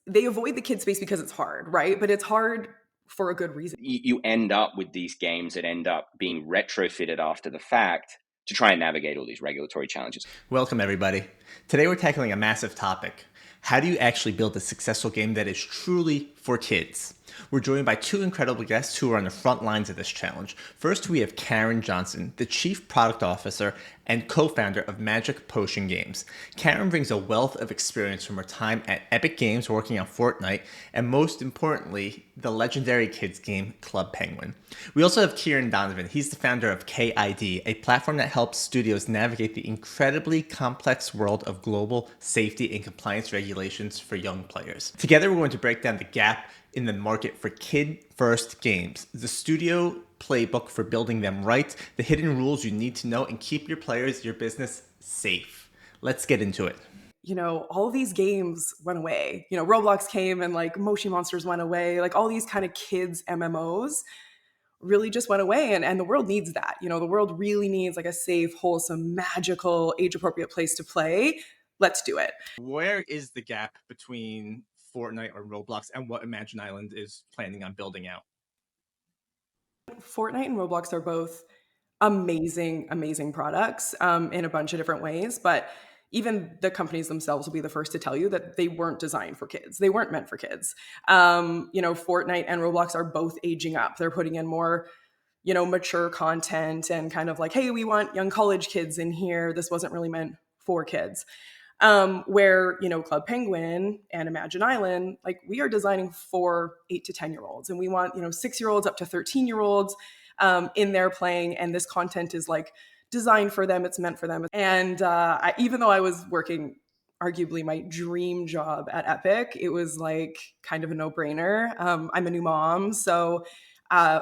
they avoid the kid space because it's hard, right? But it's hard for a good reason. You end up with these games that end up being retrofitted after the fact to try and navigate all these regulatory challenges. Welcome, everybody. Today we're tackling a massive topic. How do you actually build a successful game that is truly for kids? We're joined by two incredible guests who are on the front lines of this challenge. First, we have Karen Johnson, the Chief Product Officer and co-founder of Magic Potion Games. Karen brings a wealth of experience from her time at Epic Games working on Fortnite, and most importantly, the legendary kids game Club Penguin. We also have Kieran Donovan. He's the founder of KID, a platform that helps studios navigate the incredibly complex world of global safety and compliance regulations for young players. Together, we're going to break down the gap in the market for kid-first games, the studio playbook for building them right, the hidden rules you need to know, and keep your players, your business safe. Let's get into it. All of these games went away. Roblox came and like Moshi Monsters went away. Like all these kind of kids MMOs really just went away. And the world needs that. The world really needs like a safe, wholesome, magical, age-appropriate place to play. Let's do it. Where is the gap between Fortnite or Roblox and what Imagine Island is planning on building out? Fortnite and Roblox are both amazing, amazing products in a bunch of different ways. But even the companies themselves will be the first to tell you that they weren't designed for kids. They weren't meant for kids. Fortnite and Roblox are both aging up. They're putting in more, mature content and kind of like, hey, we want young college kids in here. This wasn't really meant for kids. Where, Club Penguin and Imagine Island, like we are designing for 8 to 10-year-olds, and we want, 6-year-olds up to 13-year-olds in there playing. And this content is like designed for them. It's meant for them. And even though I was working arguably my dream job at Epic, it was like kind of a no-brainer. I'm a new mom. So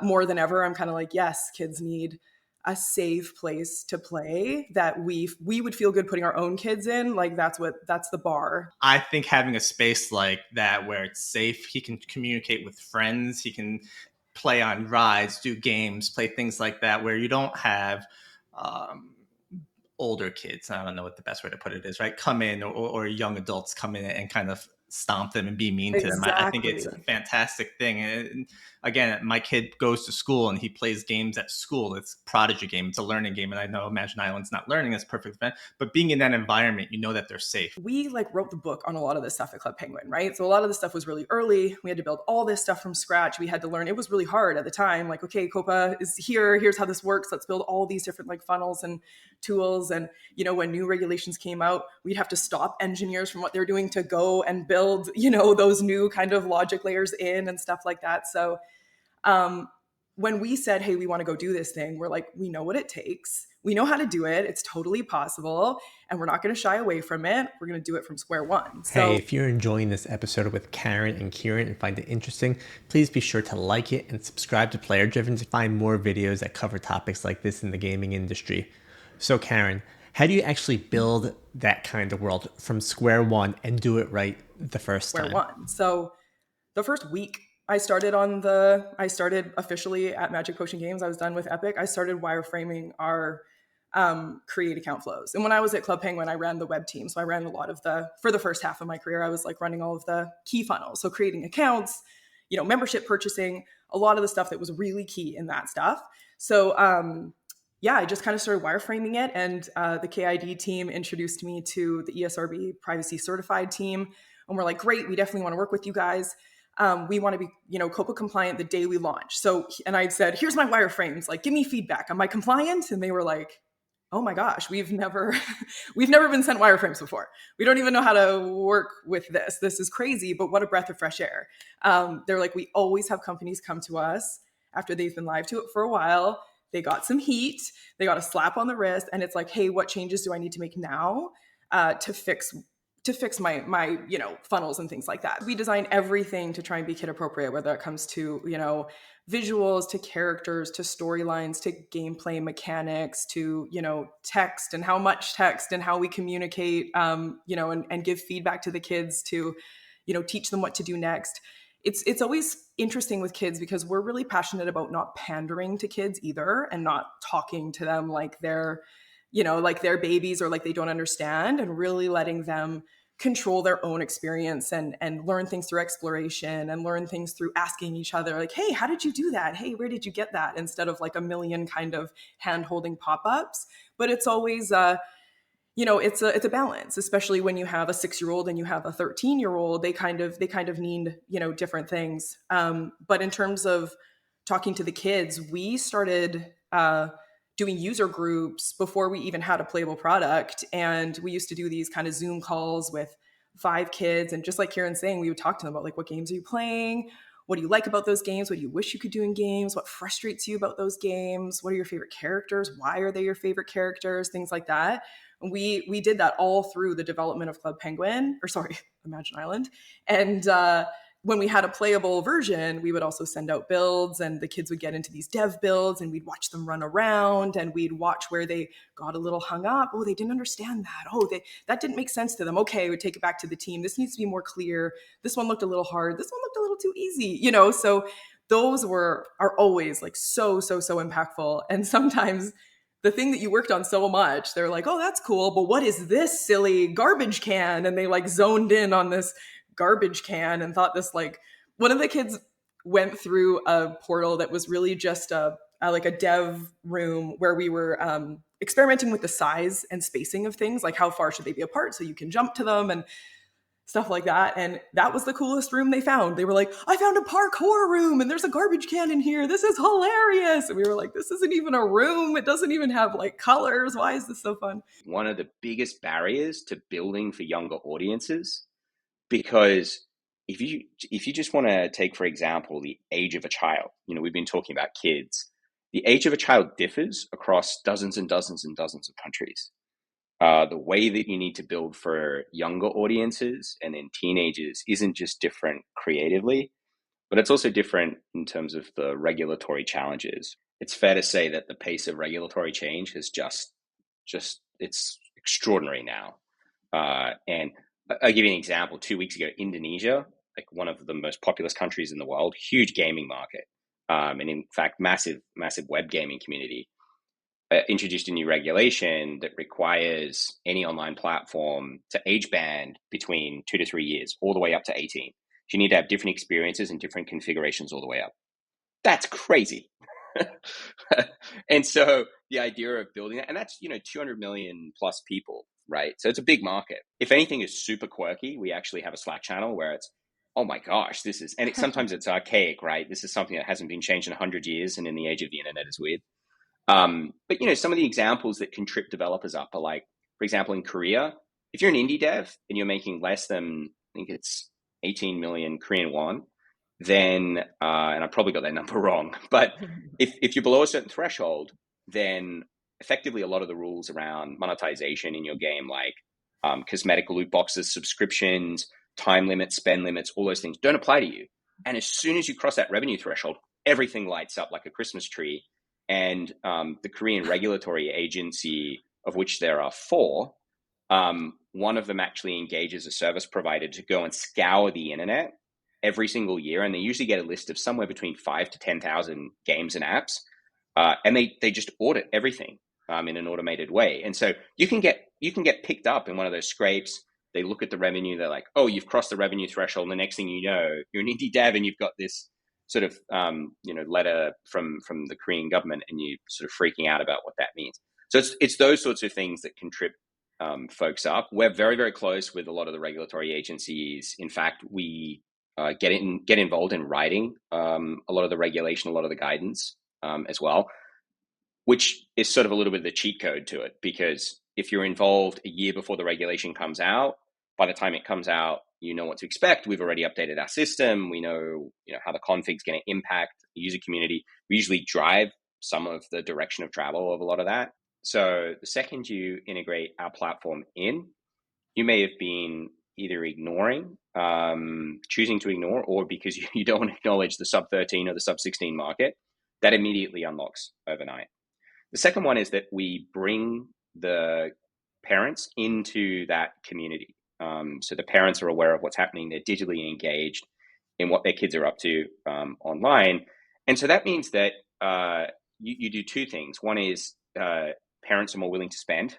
more than ever, I'm kind of like, yes, kids need a safe place to play that we would feel good putting our own kids in. Like that's the bar. I think having a space like that where it's safe, he can communicate with friends, he can play on rides, do games, play things like that, where you don't have older kids, I don't know what the best way to put it is, right? Come in or young adults come in and kind of stomp them and be mean to them. I think it's a fantastic thing. And again, my kid goes to school and he plays games at school. It's a Prodigy game. It's a learning game. And I know Imagine Island's not learning, it's perfect event, but being in that environment, that they're safe. We wrote the book on a lot of this stuff at Club Penguin, right? So a lot of the stuff was really early. We had to build all this stuff from scratch. We had to learn. It was really hard at the time. Like, okay, COPA is here. Here's how this works. Let's build all these different funnels and tools. And, when new regulations came out, we'd have to stop engineers from what they're doing to go and build, those new kind of logic layers in and stuff like that. So when we said, hey, we want to go do this thing, we're like, we know what it takes. We know how to do it. It's totally possible. And we're not going to shy away from it. We're going to do it from square one. So, hey, if you're enjoying this episode with Karen and Kieran and find it interesting, please be sure to like it and subscribe to Player Driven to find more videos that cover topics like this in the gaming industry. So Karen, how do you actually build that kind of world from square one and do it right the first time? Square one. So the first week I started officially at Magic Potion Games. I was done with Epic. I started wireframing our create account flows. And when I was at Club Penguin, I ran the web team. So I ran a lot of for the first half of my career, I was running all of the key funnels. So creating accounts, membership purchasing, a lot of the stuff that was really key in that stuff. So I just kind of started wireframing it. And the KID team introduced me to the ESRB privacy certified team. And we're like, great, we definitely want to work with you guys. We want to be, COPA compliant the day we launch. So, and I said, here's my wireframes, give me feedback. Am I compliant? And they were like, oh my gosh, we've never been sent wireframes before. We don't even know how to work with this. This is crazy, but what a breath of fresh air. They're like, we always have companies come to us after they've been live to it for a while. They got some heat, they got a slap on the wrist, and it's like, hey, what changes do I need to make now to fix my funnels and things like that. We design everything to try and be kid appropriate, whether it comes to visuals, to characters, to storylines, to gameplay mechanics, to text and how much text and how we communicate, and give feedback to the kids to teach them what to do next. It's always interesting with kids because we're really passionate about not pandering to kids either, and not talking to them like they're like they're babies or like they don't understand, and really letting them control their own experience and learn things through exploration and learn things through asking each other, like, hey, how did you do that? Hey, where did you get that? Instead of like a million kind of hand holding pop-ups. But it's always it's a balance, especially when you have a 6-year-old and you have a 13-year-old. They kind of need different things. But in terms of talking to the kids, we started doing user groups before we even had a playable product, and we used to do these kind of Zoom calls with 5 kids, and just like Kieran's saying, we would talk to them about like, what games are you playing? What do you like about those games? What do you wish you could do in games? What frustrates you about those games? What are your favorite characters? Why are they your favorite characters? Things like that. We did that all through the development of Club Penguin, or sorry, Imagine Island. And when we had a playable version, we would also send out builds, and the kids would get into these dev builds, and we'd watch them run around, and we'd watch where they got a little hung up. Oh, they didn't understand that. Oh, that didn't make sense to them. Okay, we'd take it back to the team. This needs to be more clear. This one looked a little hard. This one looked a little too easy. So those are always like so impactful. And sometimes the thing that you worked on so much, they're like, oh, that's cool, but what is this silly garbage can? And they like zoned in on this garbage can and thought this, like, one of the kids went through a portal that was really just like a dev room where we were experimenting with the size and spacing of things, like how far should they be apart so you can jump to them and stuff like that. And that was the coolest room they found. They were like, I found a parkour room and there's a garbage can in here. This is hilarious. And we were like, this isn't even a room. It doesn't even have like colors. Why is this so fun? One of the biggest barriers to building for younger audiences, because if you just want to take, for example, the age of a child, we've been talking about kids. The age of a child differs across dozens and dozens and dozens of countries. The way that you need to build for younger audiences and then teenagers isn't just different creatively, but it's also different in terms of the regulatory challenges. It's fair to say that the pace of regulatory change has just it's extraordinary now. And I'll give you an example. 2 weeks ago, Indonesia, like one of the most populous countries in the world, huge gaming market, and in fact, massive web gaming community, introduced a new regulation that requires any online platform to age band between 2 to 3 years, all the way up to 18. You need to have different experiences and different configurations all the way up. That's crazy. And so the idea of building that, and that's 200 million plus people, right? So it's a big market. If anything is super quirky, we actually have a Slack channel where it's, oh my gosh, sometimes it's archaic, right? This is something that hasn't been changed in 100 years, and in the age of the internet is weird. But some of the examples that can trip developers up are like, for example, in Korea, if you're an indie dev and you're making less than, I think it's 18 million Korean won, then, and I probably got that number wrong, but if you're below a certain threshold, then effectively a lot of the rules around monetization in your game, like cosmetic loot boxes, subscriptions, time limits, spend limits, all those things don't apply to you. And as soon as you cross that revenue threshold, everything lights up like a Christmas tree. And the Korean regulatory agency, of which there are 4, one of them actually engages a service provider to go and scour the internet every single year, and they usually get a list of somewhere between 5,000 to 10,000 games and apps, and they just audit everything in an automated way. And so you can get picked up in one of those scrapes. They look at the revenue, they're like, oh, you've crossed the revenue threshold, and the next thing you know, you're an indie dev and you've got this sort of letter from the Korean government, and you sort of freaking out about what that means. So it's those sorts of things that can trip folks up. We're very, very close with a lot of the regulatory agencies. In fact, we get involved in writing a lot of the regulation, a lot of the guidance as well, which is sort of a little bit of the cheat code to it, because if you're involved a year before the regulation comes out, by the time it comes out, you know what to expect. We've already updated our system. We know, how the config's going to impact the user community. We usually drive some of the direction of travel of a lot of that. So the second you integrate our platform in, you may have been either ignoring, choosing to ignore, or because you don't want to acknowledge the sub 13 or the sub 16 market, that immediately unlocks overnight. The second one is that we bring the parents into that community. So the parents are aware of what's happening. They're digitally engaged in what their kids are up to online. And so that means that you do 2 things. One is parents are more willing to spend.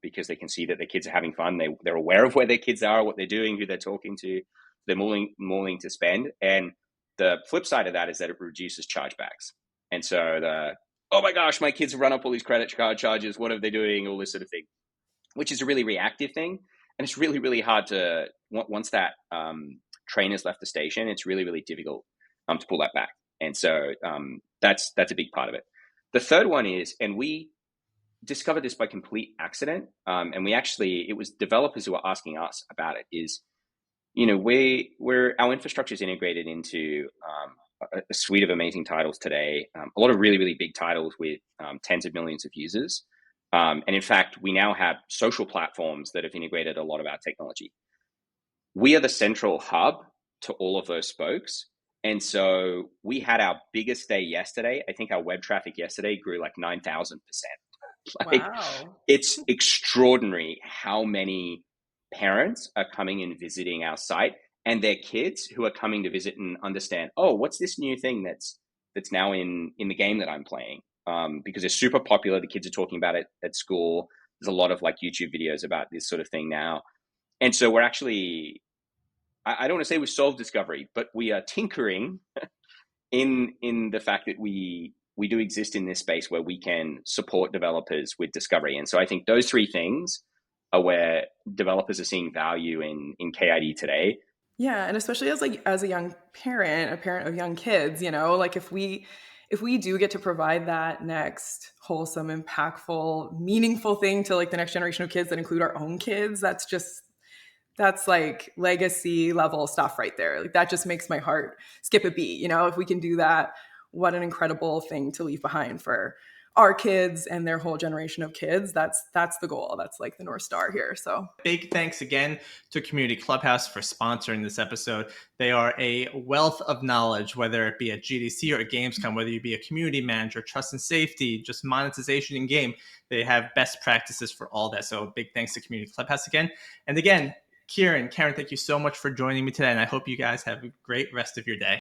because they can see that their kids are having fun. They're aware of where their kids are, what they're doing, who they're talking to. They're more willing to spend. And the flip side of that is that it reduces chargebacks. And so oh my gosh, my kids have run up all these credit card charges. What are they doing? All this sort of thing, which is a really reactive thing. And it's really, really hard to, once that train has left the station, it's really, really difficult to pull that back. And so that's a big part of it. The third one is, and we discovered this by complete accident, and it was developers who were asking us about it, is, our infrastructure is integrated into a suite of amazing titles today, a lot of really, really big titles with tens of millions of users. And in fact, we now have social platforms that have integrated a lot of our technology. We are the central hub to all of those spokes. And so we had our biggest day yesterday. I think our web traffic yesterday grew like 9,000%. Wow. It's extraordinary how many parents are coming and visiting our site, and their kids who are coming to visit and understand, oh, what's this new thing that's now in the game that I'm playing? Because it's super popular. The kids are talking about it at school. There's a lot of like YouTube videos about this sort of thing now. And so we're actually, I don't want to say we solved discovery, but we are tinkering in the fact that we do exist in this space where we can support developers with discovery. And so I think those three things are where developers are seeing value in KID today. Yeah, and especially as a young parent, a parent of young kids, like if we do get to provide that next wholesome, impactful, meaningful thing to like the next generation of kids that include our own kids, that's like legacy level stuff right there. Like that just makes my heart skip a beat. If we can do that, what an incredible thing to leave behind for our kids and their whole generation of kids. That's the goal. That's like the North Star here. So big thanks again to Community Clubhouse for sponsoring this episode. They are a wealth of knowledge, whether it be at GDC or at Gamescom, whether you be a community manager, trust and safety, just monetization in game. They have best practices for all that. So big thanks to Community Clubhouse again. And again, Karen, thank you so much for joining me today. And I hope you guys have a great rest of your day.